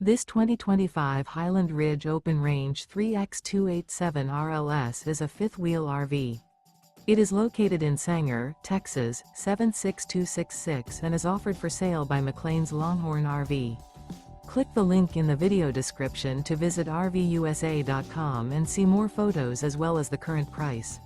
This 2025 Highland Ridge Open Range 3x287 RLS is a fifth-wheel RV. It is located in Sanger, Texas, 76266 and is offered for sale by McClain's Longhorn RV. Click the link in the video description to visit RVUSA.com and see more photos as well as the current price.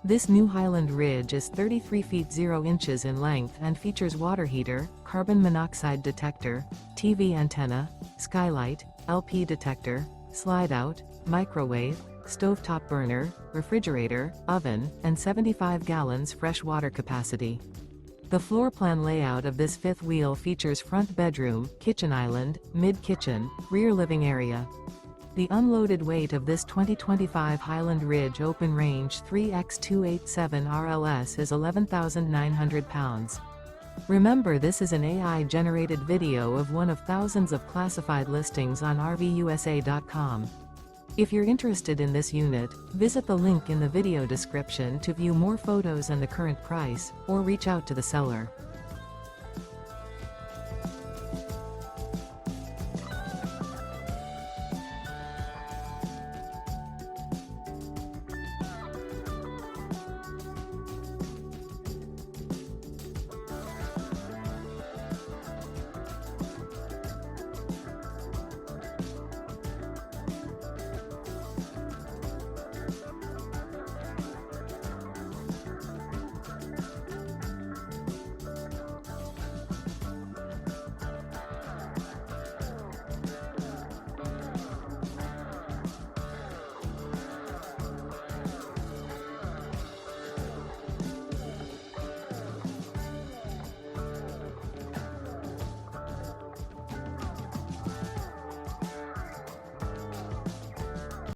This new Highland Ridge is 33 feet 0 inches in length and features water heater, carbon monoxide detector, TV antenna, skylight, LP detector, slide-out, microwave, stovetop burner, refrigerator, oven, and 75 gallons fresh water capacity. The floor plan layout of this fifth wheel features front bedroom, kitchen island, mid-kitchen, rear living area. The unloaded weight of this 2025 Highland Ridge Open Range 3x287 RLS is 11,900 pounds. Remember, this is an AI-generated video of one of thousands of classified listings on RVUSA.com. If you're interested in this unit, visit the link in the video description to view more photos and the current price, or reach out to the seller.